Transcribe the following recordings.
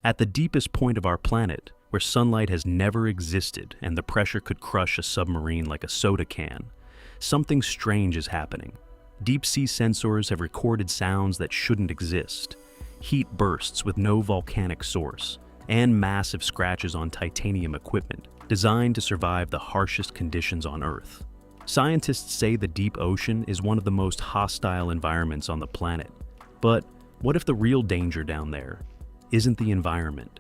At the deepest point of our planet, where sunlight has never existed and the pressure could crush a submarine like a soda can, something strange is happening. Deep-sea sensors have recorded sounds that shouldn't exist. Heat bursts with no volcanic source, and massive scratches on titanium equipment designed to survive the harshest conditions on Earth. Scientists say the deep ocean is one of the most hostile environments on the planet. But what if the real danger down there isn't the environment?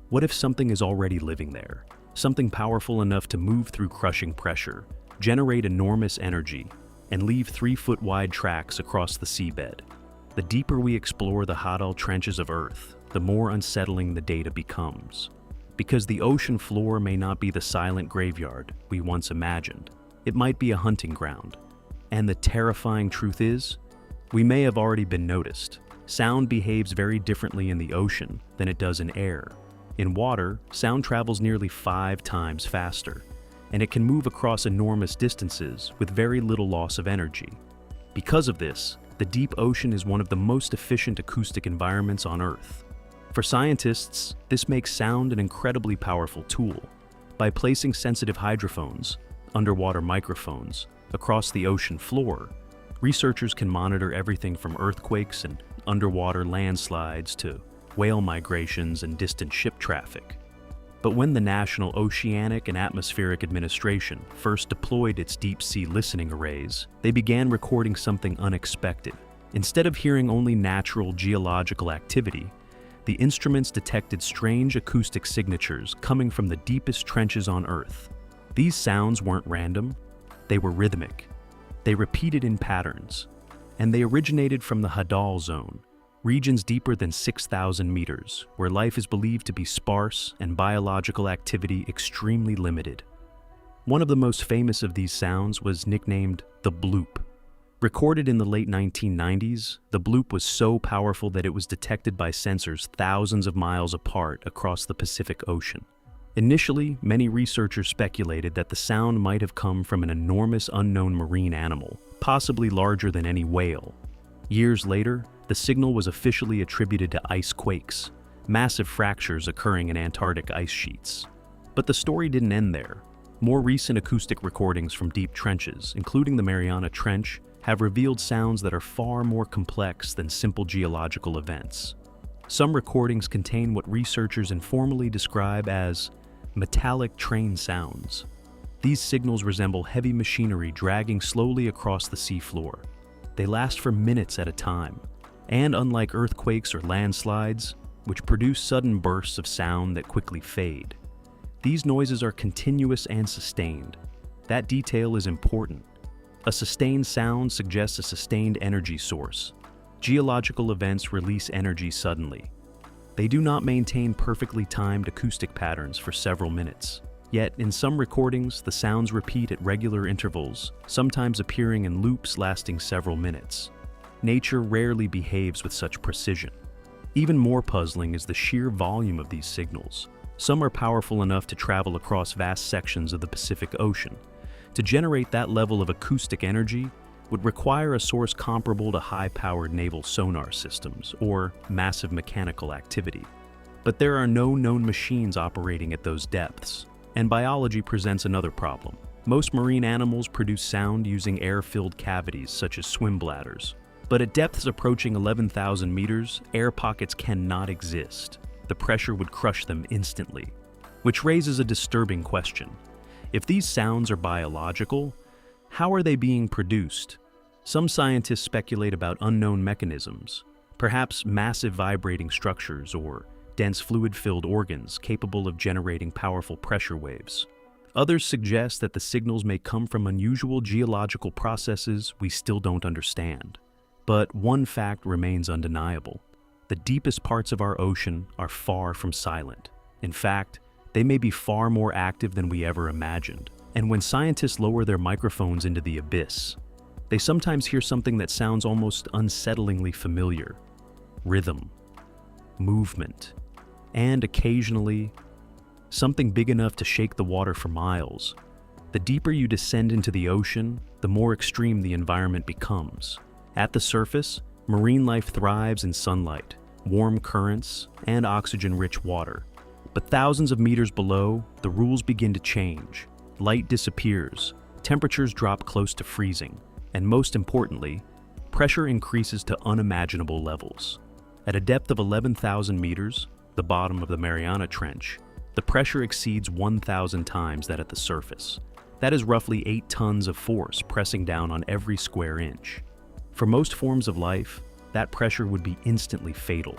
What if something is already living there? Something powerful enough to move through crushing pressure, generate enormous energy, and leave 3-foot-wide tracks across the seabed. The deeper we explore the Hadal trenches of Earth, the more unsettling the data becomes. Because the ocean floor may not be the silent graveyard we once imagined. It might be a hunting ground. And the terrifying truth is, we may have already been noticed. Sound behaves very differently in the ocean than it does in air. In water, sound travels nearly 5 times faster, and it can move across enormous distances with very little loss of energy. Because of this, the deep ocean is one of the most efficient acoustic environments on Earth. For scientists, this makes sound an incredibly powerful tool. By placing sensitive hydrophones, underwater microphones, across the ocean floor, researchers can monitor everything from earthquakes and underwater landslides to whale migrations and distant ship traffic. But when the National Oceanic and Atmospheric Administration first deployed its deep-sea listening arrays, they began recording something unexpected. Instead of hearing only natural geological activity, the instruments detected strange acoustic signatures coming from the deepest trenches on Earth. These sounds weren't random, they were rhythmic. They repeated in patterns, and they originated from the Hadal zone, regions deeper than 6,000 meters, where life is believed to be sparse and biological activity extremely limited. One of the most famous of these sounds was nicknamed the bloop. Recorded in the late 1990s, the bloop was so powerful that it was detected by sensors thousands of miles apart across the Pacific Ocean. Initially, many researchers speculated that the sound might have come from an enormous unknown marine animal, possibly larger than any whale. Years later, the signal was officially attributed to ice quakes, massive fractures occurring in Antarctic ice sheets. But the story didn't end there. More recent acoustic recordings from deep trenches, including the Mariana Trench, have revealed sounds that are far more complex than simple geological events. Some recordings contain what researchers informally describe as metallic train sounds. These signals resemble heavy machinery dragging slowly across the seafloor. They last for minutes at a time, and unlike earthquakes or landslides, which produce sudden bursts of sound that quickly fade, these noises are continuous and sustained. That detail is important. A sustained sound suggests a sustained energy source. Geological events release energy suddenly. They do not maintain perfectly timed acoustic patterns for several minutes. Yet, in some recordings, the sounds repeat at regular intervals, sometimes appearing in loops lasting several minutes. Nature rarely behaves with such precision. Even more puzzling is the sheer volume of these signals. Some are powerful enough to travel across vast sections of the Pacific Ocean. To generate that level of acoustic energy would require a source comparable to high-powered naval sonar systems or massive mechanical activity. But there are no known machines operating at those depths, and biology presents another problem. Most marine animals produce sound using air-filled cavities such as swim bladders. But at depths approaching 11,000 meters, air pockets cannot exist. The pressure would crush them instantly. Which raises a disturbing question. If these sounds are biological, how are they being produced? Some scientists speculate about unknown mechanisms, perhaps massive vibrating structures or dense fluid-filled organs capable of generating powerful pressure waves. Others suggest that the signals may come from unusual geological processes we still don't understand. But one fact remains undeniable. The deepest parts of our ocean are far from silent. In fact, they may be far more active than we ever imagined. And when scientists lower their microphones into the abyss, they sometimes hear something that sounds almost unsettlingly familiar. Rhythm, movement, and occasionally, something big enough to shake the water for miles. The deeper you descend into the ocean, the more extreme the environment becomes. At the surface, marine life thrives in sunlight, warm currents, and oxygen-rich water. But thousands of meters below, the rules begin to change. Light disappears, temperatures drop close to freezing, and most importantly, pressure increases to unimaginable levels. At a depth of 11,000 meters, the bottom of the Mariana Trench, the pressure exceeds 1,000 times that at the surface. That is roughly 8 tons of force pressing down on every square inch. For most forms of life, that pressure would be instantly fatal.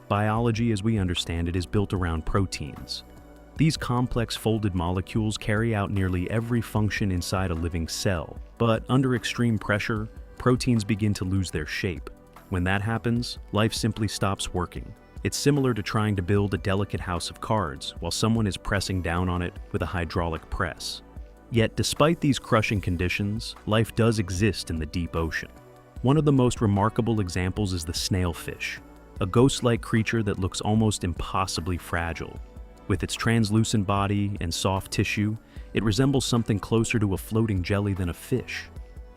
Biology, as we understand it, is built around proteins. These complex folded molecules carry out nearly every function inside a living cell, but under extreme pressure, proteins begin to lose their shape. When that happens, life simply stops working. It's similar to trying to build a delicate house of cards while someone is pressing down on it with a hydraulic press. Yet, despite these crushing conditions, life does exist in the deep ocean. One of the most remarkable examples is the snailfish, a ghost-like creature that looks almost impossibly fragile. With its translucent body and soft tissue, it resembles something closer to a floating jelly than a fish.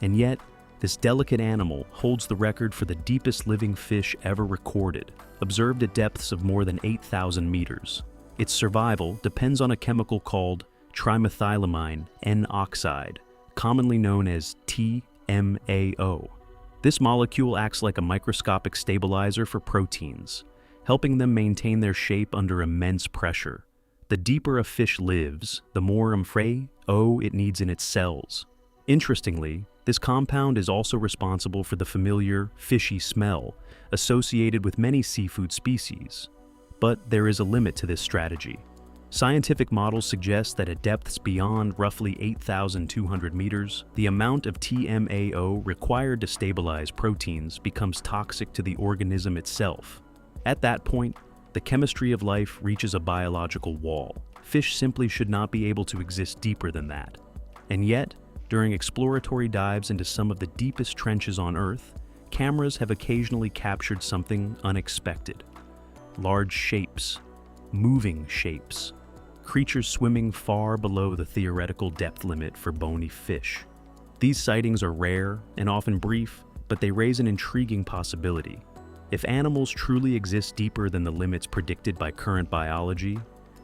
And yet, this delicate animal holds the record for the deepest living fish ever recorded, observed at depths of more than 8,000 meters. Its survival depends on a chemical called trimethylamine N-oxide, commonly known as TMAO. This molecule acts like a microscopic stabilizer for proteins, helping them maintain their shape under immense pressure. The deeper a fish lives, the more MFO it needs in its cells. Interestingly, this compound is also responsible for the familiar fishy smell associated with many seafood species. But there is a limit to this strategy. Scientific models suggest that at depths beyond roughly 8,200 meters, the amount of TMAO required to stabilize proteins becomes toxic to the organism itself. At that point, the chemistry of life reaches a biological wall. Fish simply should not be able to exist deeper than that. And yet, during exploratory dives into some of the deepest trenches on Earth, cameras have occasionally captured something unexpected. Large shapes, moving shapes, creatures swimming far below the theoretical depth limit for bony fish. These sightings are rare and often brief, but they raise an intriguing possibility. If animals truly exist deeper than the limits predicted by current biology,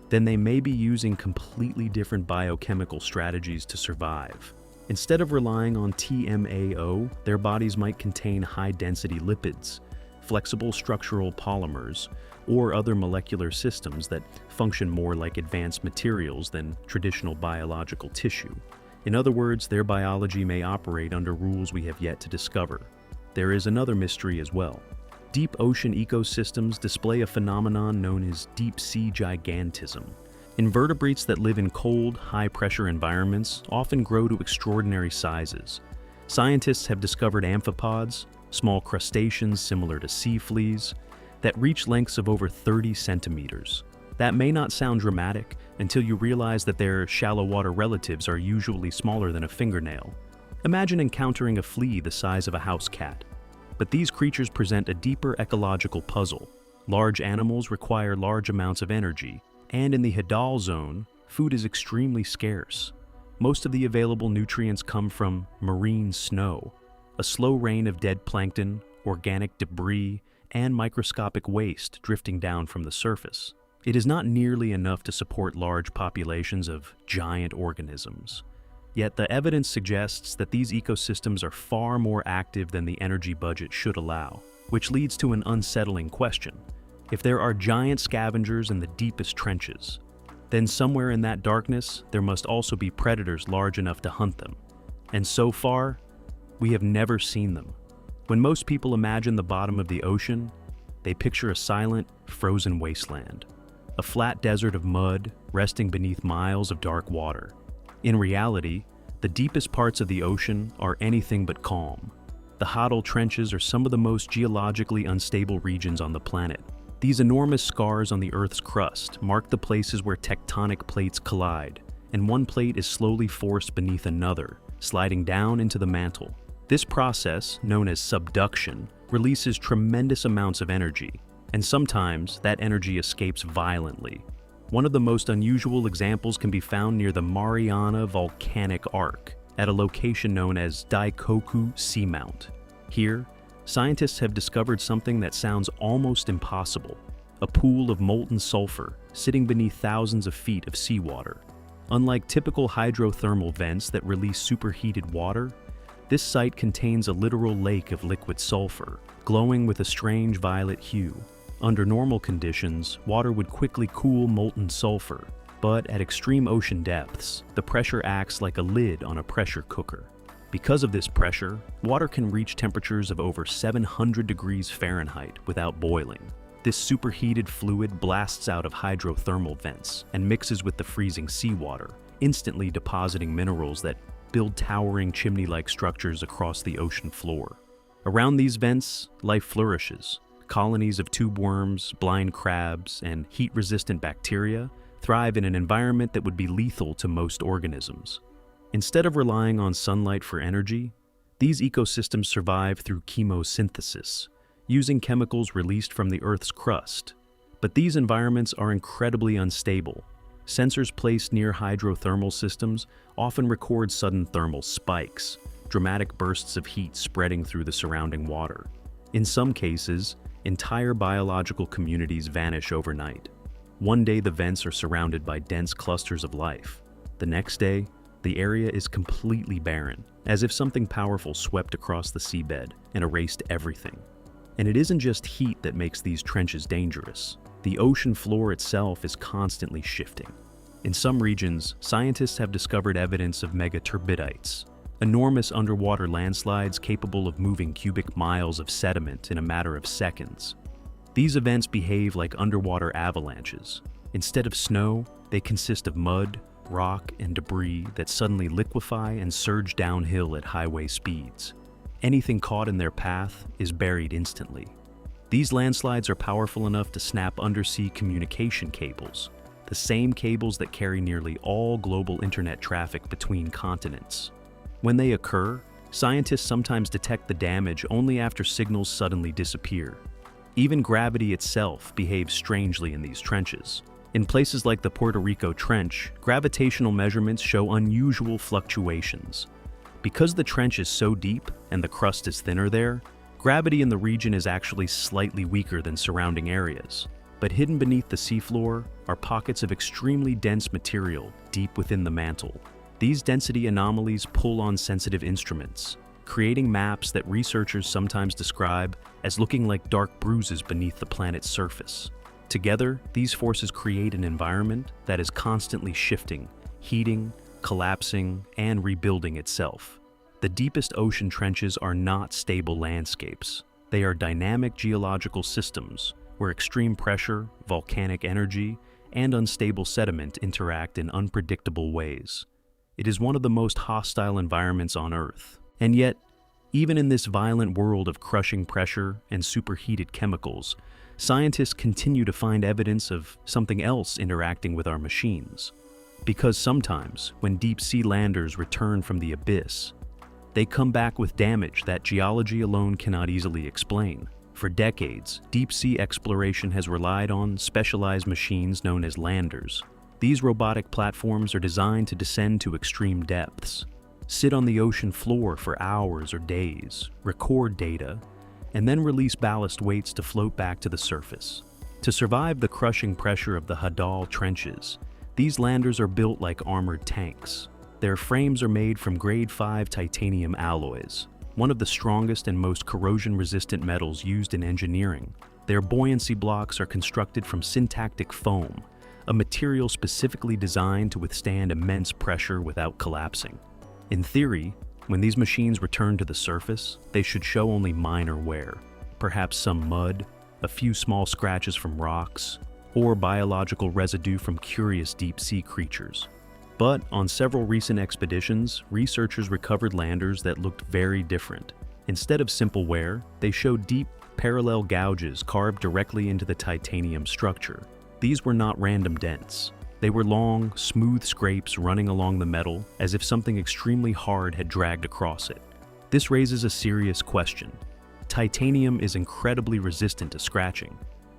then they may be using completely different biochemical strategies to survive. Instead of relying on TMAO, their bodies might contain high-density lipids, flexible structural polymers, or other molecular systems that function more like advanced materials than traditional biological tissue. In other words, their biology may operate under rules we have yet to discover. There is another mystery as well. Deep ocean ecosystems display a phenomenon known as deep-sea gigantism. Invertebrates that live in cold, high-pressure environments often grow to extraordinary sizes. Scientists have discovered amphipods, small crustaceans similar to sea fleas, that reach lengths of over 30 centimeters. That may not sound dramatic until you realize that their shallow water relatives are usually smaller than a fingernail. Imagine encountering a flea the size of a house cat. But these creatures present a deeper ecological puzzle. Large animals require large amounts of energy, and in the Hadal zone, food is extremely scarce. Most of the available nutrients come from marine snow, a slow rain of dead plankton, organic debris, and microscopic waste drifting down from the surface. It is not nearly enough to support large populations of giant organisms. Yet the evidence suggests that these ecosystems are far more active than the energy budget should allow, which leads to an unsettling question. If there are giant scavengers in the deepest trenches, then somewhere in that darkness there must also be predators large enough to hunt them. And so far, we have never seen them. When most people imagine the bottom of the ocean, they picture a silent, frozen wasteland, a flat desert of mud resting beneath miles of dark water. In reality, the deepest parts of the ocean are anything but calm. The Hadal trenches are some of the most geologically unstable regions on the planet. These enormous scars on the Earth's crust mark the places where tectonic plates collide, and one plate is slowly forced beneath another, sliding down into the mantle. This process, known as subduction, releases tremendous amounts of energy, and sometimes that energy escapes violently. One of the most unusual examples can be found near the Mariana volcanic arc, at a location known as Daikoku Seamount. Here, scientists have discovered something that sounds almost impossible: a pool of molten sulfur sitting beneath thousands of feet of seawater. Unlike typical hydrothermal vents that release superheated water, this site contains a literal lake of liquid sulfur, glowing with a strange violet hue. Under normal conditions, water would quickly cool molten sulfur, but at extreme ocean depths, the pressure acts like a lid on a pressure cooker. Because of this pressure, water can reach temperatures of over 700 degrees Fahrenheit without boiling. This superheated fluid blasts out of hydrothermal vents and mixes with the freezing seawater, instantly depositing minerals that build towering chimney-like structures across the ocean floor. Around these vents, life flourishes. Colonies of tube worms, blind crabs, and heat-resistant bacteria thrive in an environment that would be lethal to most organisms. Instead of relying on sunlight for energy, these ecosystems survive through chemosynthesis, using chemicals released from the Earth's crust. But these environments are incredibly unstable. Sensors placed near hydrothermal systems often record sudden thermal spikes, dramatic bursts of heat spreading through the surrounding water. In some cases, entire biological communities vanish overnight. One day the vents are surrounded by dense clusters of life. The next day, the area is completely barren, as if something powerful swept across the seabed and erased everything. And it isn't just heat that makes these trenches dangerous. The ocean floor itself is constantly shifting. In some regions, scientists have discovered evidence of megaturbidites, enormous underwater landslides capable of moving cubic miles of sediment in a matter of seconds. These events behave like underwater avalanches. Instead of snow, they consist of mud, rock, and debris that suddenly liquefy and surge downhill at highway speeds. Anything caught in their path is buried instantly. These landslides are powerful enough to snap undersea communication cables, the same cables that carry nearly all global internet traffic between continents. When they occur, scientists sometimes detect the damage only after signals suddenly disappear. Even gravity itself behaves strangely in these trenches. In places like the Puerto Rico Trench, gravitational measurements show unusual fluctuations. Because the trench is so deep and the crust is thinner there, gravity in the region is actually slightly weaker than surrounding areas. But hidden beneath the seafloor are pockets of extremely dense material deep within the mantle. These density anomalies pull on sensitive instruments, creating maps that researchers sometimes describe as looking like dark bruises beneath the planet's surface. Together, these forces create an environment that is constantly shifting, heating, collapsing, and rebuilding itself. The deepest ocean trenches are not stable landscapes. They are dynamic geological systems where extreme pressure, volcanic energy, and unstable sediment interact in unpredictable ways. It is one of the most hostile environments on Earth. And yet, even in this violent world of crushing pressure and superheated chemicals, scientists continue to find evidence of something else interacting with our machines. Because sometimes, when deep-sea landers return from the abyss, they come back with damage that geology alone cannot easily explain. For decades, deep-sea exploration has relied on specialized machines known as landers. These robotic platforms are designed to descend to extreme depths, sit on the ocean floor for hours or days, record data, and then release ballast weights to float back to the surface. To survive the crushing pressure of the Hadal trenches, these landers are built like armored tanks. Their frames are made from grade 5 titanium alloys, one of the strongest and most corrosion-resistant metals used in engineering. Their buoyancy blocks are constructed from syntactic foam, a material specifically designed to withstand immense pressure without collapsing. In theory, when these machines return to the surface, they should show only minor wear, perhaps some mud, a few small scratches from rocks, or biological residue from curious deep-sea creatures. But on several recent expeditions, researchers recovered landers that looked very different. Instead of simple wear, they showed deep, parallel gouges carved directly into the titanium structure. These were not random dents. They were long, smooth scrapes running along the metal as if something extremely hard had dragged across it. This raises a serious question. Titanium is incredibly resistant to scratching.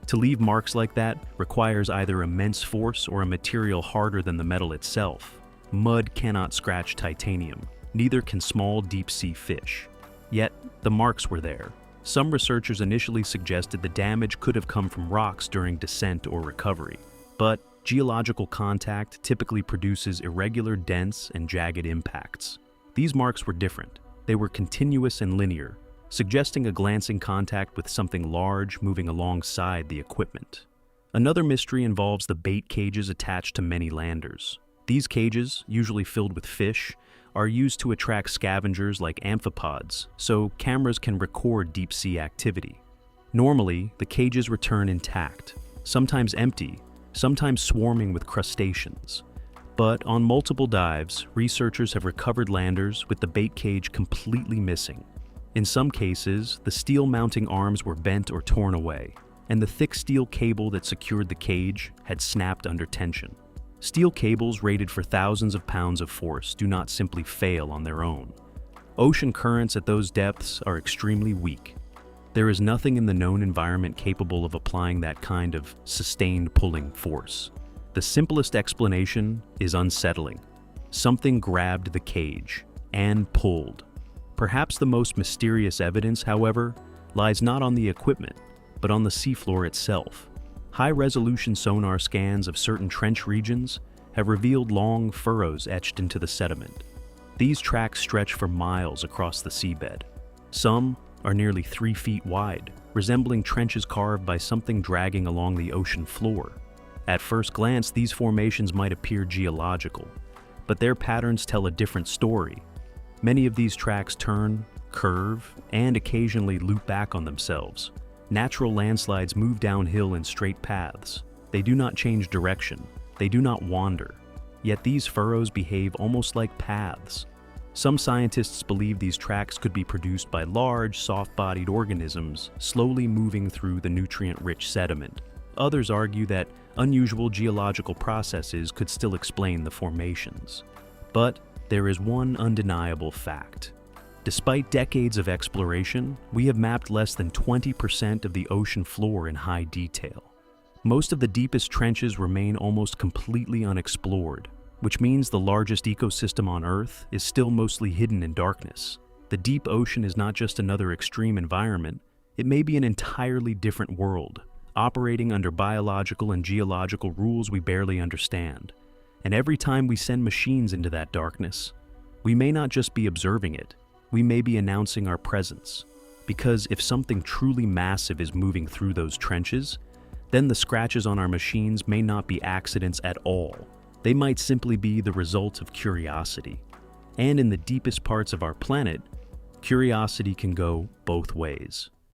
To leave marks like that requires either immense force or a material harder than the metal itself. Mud cannot scratch titanium, neither can small deep-sea fish. Yet, the marks were there. Some researchers initially suggested the damage could have come from rocks during descent or recovery, but geological contact typically produces irregular, dense, and jagged impacts. These marks were different. They were continuous and linear, suggesting a glancing contact with something large moving alongside the equipment. Another mystery involves the bait cages attached to many landers. These cages, usually filled with fish, are used to attract scavengers like amphipods, so cameras can record deep-sea activity. Normally, the cages return intact, sometimes empty, sometimes swarming with crustaceans. But on multiple dives, researchers have recovered landers with the bait cage completely missing. In some cases, the steel mounting arms were bent or torn away, and the thick steel cable that secured the cage had snapped under tension. Steel cables rated for thousands of pounds of force do not simply fail on their own. Ocean currents at those depths are extremely weak. There is nothing in the known environment capable of applying that kind of sustained pulling force. The simplest explanation is unsettling. Something grabbed the cage and pulled. Perhaps the most mysterious evidence, however, lies not on the equipment, but on the seafloor itself. High-resolution sonar scans of certain trench regions have revealed long furrows etched into the sediment. These tracks stretch for miles across the seabed. Some are nearly 3 feet wide, resembling trenches carved by something dragging along the ocean floor. At first glance, these formations might appear geological, but their patterns tell a different story. Many of these tracks turn, curve, and occasionally loop back on themselves. Natural landslides move downhill in straight paths. They do not change direction. They do not wander. Yet these furrows behave almost like paths. Some scientists believe these tracks could be produced by large, soft-bodied organisms slowly moving through the nutrient-rich sediment. Others argue that unusual geological processes could still explain the formations. But there is one undeniable fact. Despite decades of exploration, we have mapped less than 20% of the ocean floor in high detail. Most of the deepest trenches remain almost completely unexplored, which means the largest ecosystem on Earth is still mostly hidden in darkness. The deep ocean is not just another extreme environment, it may be an entirely different world, operating under biological and geological rules we barely understand. And every time we send machines into that darkness, we may not just be observing it, we may be announcing our presence. Because if something truly massive is moving through those trenches, then the scratches on our machines may not be accidents at all. They might simply be the result of curiosity. And in the deepest parts of our planet, curiosity can go both ways.